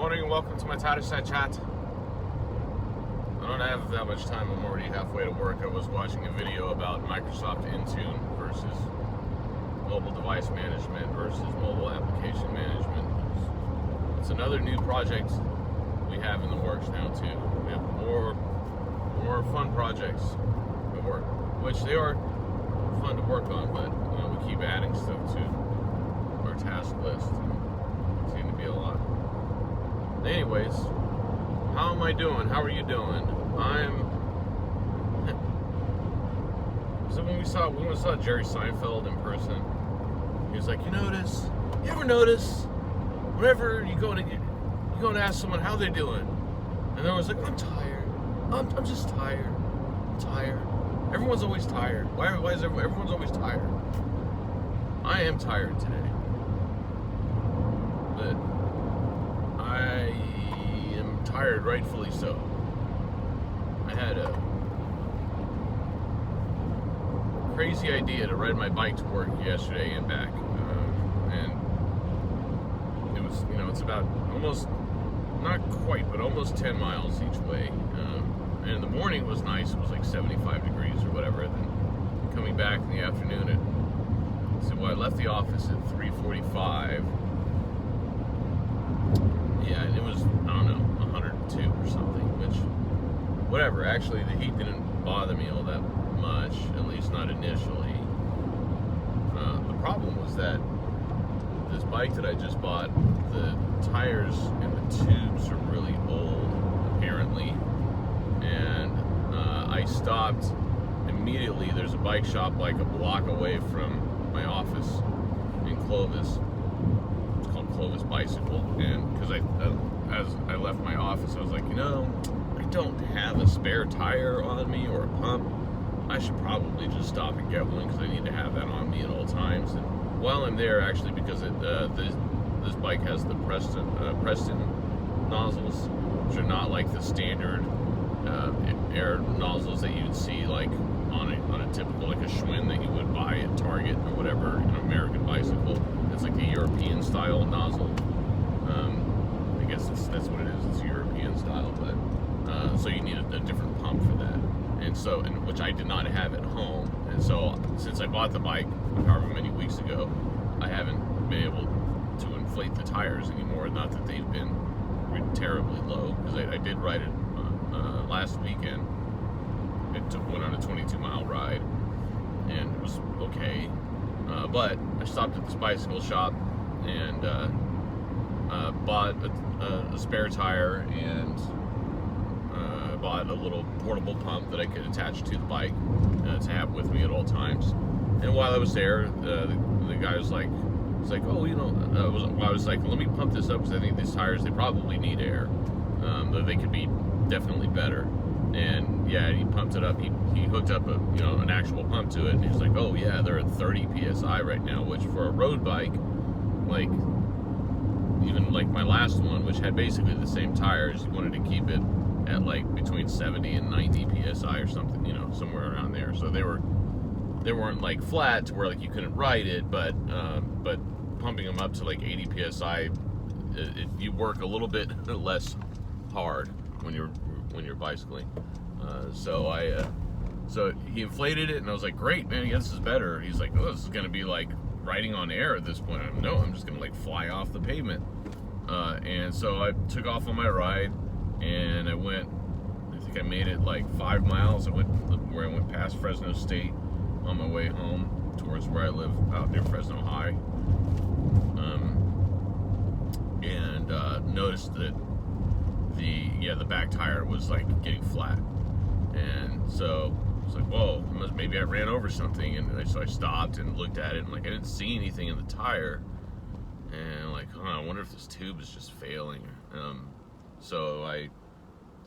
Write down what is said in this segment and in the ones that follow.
morning and welcome to my Tireside Chat. I don't have that much time. I'm already halfway to work. I was watching a video about Microsoft Intune versus mobile device management versus mobile application management. It's another new project we have in the works now too. We have more fun projects at work, which they are fun to work on, but we keep adding stuff to our task list. It seems to be a lot. Anyways, how am I doing? How are you doing? So when we saw Jerry Seinfeld in person, he was like, you ever notice whenever you go to ask someone how they doing, and I was like, I'm tired. I'm just tired. I'm tired. Everyone's always tired. Why is everyone's always tired? I am tired today, but I am tired, rightfully so. I had a crazy idea to ride my bike to work yesterday and back, and it was, it's about almost, not quite, but almost 10 miles each way. And in the morning was nice. It was like 75 degrees or whatever. And then coming back in the afternoon I left the office at 3:45. Yeah, and it was, 102 or something, which, whatever. Actually, the heat didn't bother me all that much, at least not initially. The problem was that this bike that I just bought, the tires and the tubes are really old, apparently. And I stopped immediately. There's a bike shop like a block away from my office in Clovis. It's called Clovis Bicycle. And because as I left my office, I was like, I don't have a spare tire on me or a pump. I should probably just stop and get one because I need to have that on me at all times. And while I'm there, actually, because this bike has the Preston nozzles, which are not like the standard air nozzles that you'd see like on a typical, like a Schwinn that you would buy at Target or whatever, an American bicycle. It's like the European style nozzle. I guess that's what it is. It's European style, but so you need a different pump for that. And which I did not have at home. And so since I bought the bike however many weeks ago, I haven't been able to inflate the tires anymore. Not that they've been terribly low, because I did ride it last weekend. Went on a 22-mile ride, and it was okay. But I stopped at this bicycle shop and bought a spare tire, and bought a little portable pump that I could attach to the bike to have with me at all times. And while I was there, the guy was like, oh, I was like, let me pump this up because I think these tires, they probably need air. They could be definitely better. And yeah, he pumped it up. He hooked up an actual pump to it, and he was like, oh yeah, they're at 30 psi right now, which for a road bike, like even like my last one, which had basically the same tires, you wanted to keep it at like between 70 and 90 psi or something, somewhere around there. So they weren't like flat to where like you couldn't ride it, but pumping them up to like 80 psi, you work a little bit less hard when you're bicycling. So he inflated it, and I was like, great, man, this is better. He's like, oh, this is gonna be like riding on air at this point. I'm just gonna like fly off the pavement. And so I took off on my ride, and I think I made it like 5 miles. I went past Fresno State on my way home towards where I live out near Fresno High. And noticed that the back tire was like getting flat, and so I was like, whoa, maybe I ran over something. And so I stopped and looked at it, and like I didn't see anything in the tire, and like, I wonder if this tube is just failing. So I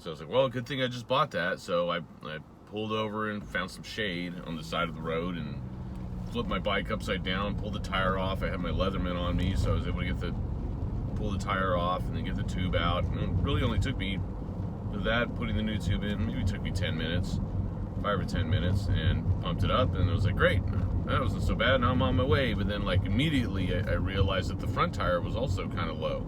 was like, well, good thing I just bought that. So I pulled over and found some shade on the side of the road and flipped my bike upside down, pulled the tire off. I had my Leatherman on me, so I was able to pull the tire off and then get the tube out. And it really only took me putting the new tube in, maybe took me 10 minutes, 5 or 10 minutes, and pumped it up, and it was like, great, that wasn't so bad, now I'm on my way. But then like immediately I realized that the front tire was also kind of low.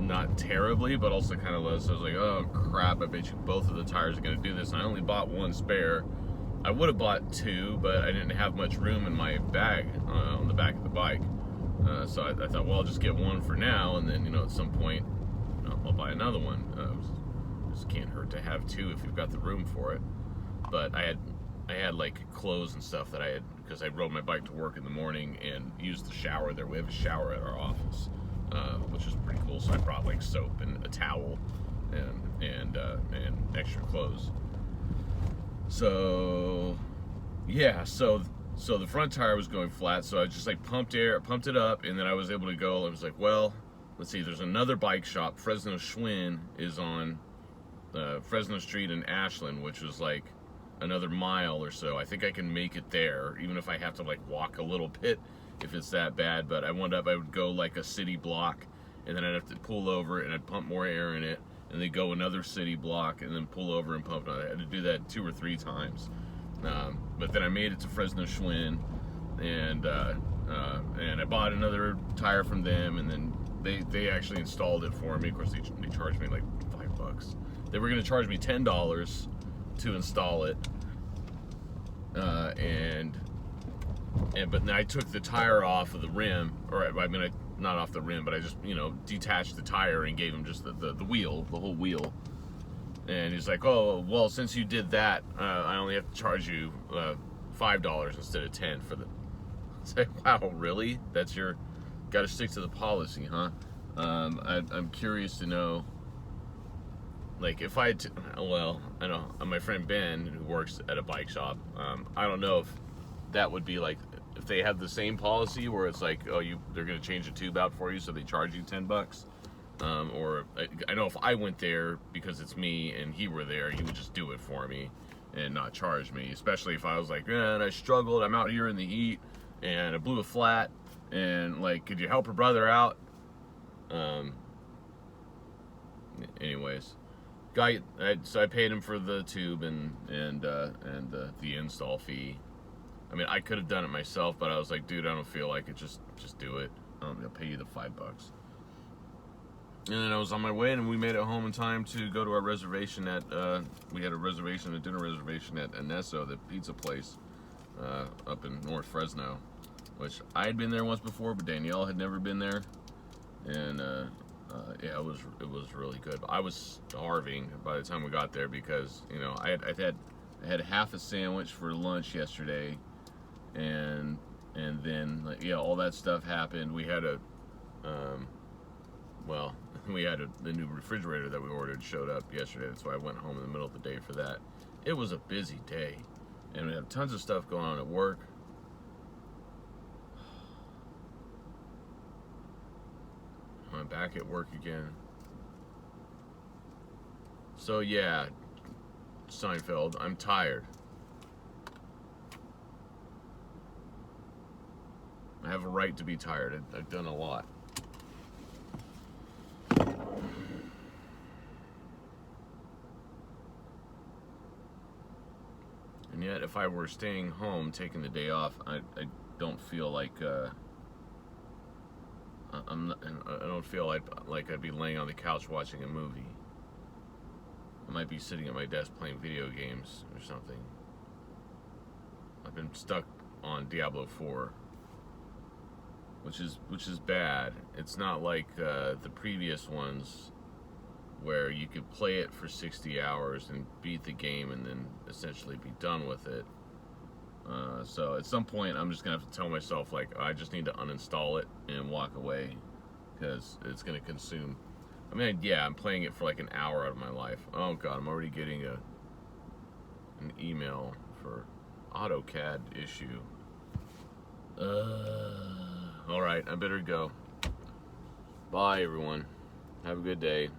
not terribly, but also kind of low. So I was like, oh crap, I bet you both of the tires are going to do this. And I only bought one spare. I would have bought two, but I didn't have much room in my bag on the back of the bike. So I thought, well, I'll just get one for now, and then, at some point, I'll buy another one. Just can't hurt to have two if you've got the room for it. But I had like clothes and stuff that I had, because I rode my bike to work in the morning and used the shower there. We have a shower at our office, which is pretty cool. So I brought like soap and a towel and extra clothes. So yeah, so the front tire was going flat, so I just like pumped it up, and then I was able to go. I was like, well, let's see, there's another bike shop. Fresno Schwinn is on Fresno Street in Ashland, which was like another mile or so. I think I can make it there, even if I have to like walk a little bit if it's that bad. But I would go like a city block, and then I'd have to pull over and I'd pump more air in it, and then go another city block and then pull over and pump. I had to do that 2 or 3 times. But then I made it to Fresno Schwinn, and I bought another tire from them, and then they actually installed it for me. Of course, they charged me like $5. They were going to charge me $10 to install it, but then I took the tire off of the rim, not off the rim, but I just detached the tire and gave him just the wheel, the whole wheel. And he's like, oh, well, since you did that, I only have to charge you $5 instead of $10 for the. It's like, wow, really? That's your, got to stick to the policy, huh? I'm curious to know, like, if I had well, I know my friend Ben, who works at a bike shop, I don't know if that would be like, if they have the same policy where it's like, oh, they're going to change the tube out for you, so they charge you $10. Or I know if I went there because it's me and he were there, he would just do it for me and not charge me. Especially if I was like, man, I struggled, I'm out here in the heat and I blew a flat, and like, could you help a brother out? Anyways, so I paid him for the tube and the install fee. I mean, I could have done it myself, but I was like, dude, I don't feel like it. Just do it. I'll pay you the $5. And then I was on my way, and we made it home in time to go to our reservation at, we had a dinner reservation at Anesso, the pizza place up in North Fresno, which I had been there once before, but Danielle had never been there. And yeah, it was really good. I was starving by the time we got there because, I had half a sandwich for lunch yesterday, and then like, yeah, all that stuff happened. We had the new refrigerator that we ordered showed up yesterday. That's why I went home in the middle of the day for that. It was a busy day, and we have tons of stuff going on at work. I'm back at work again. So yeah, Seinfeld, I'm tired. I have a right to be tired. I've done a lot. And yet, if I were staying home, taking the day off, I don't feel like I don't feel like I'd be laying on the couch watching a movie. I might be sitting at my desk playing video games or something. I've been stuck on Diablo 4, which is bad. It's not like the previous ones where you could play it for 60 hours and beat the game and then essentially be done with it. So at some point, I'm just gonna have to tell myself, like, I just need to uninstall it and walk away, because it's gonna consume. I mean, yeah, I'm playing it for like an hour out of my life. Oh god, I'm already getting an email for AutoCAD issue. All right, I better go. Bye, everyone. Have a good day.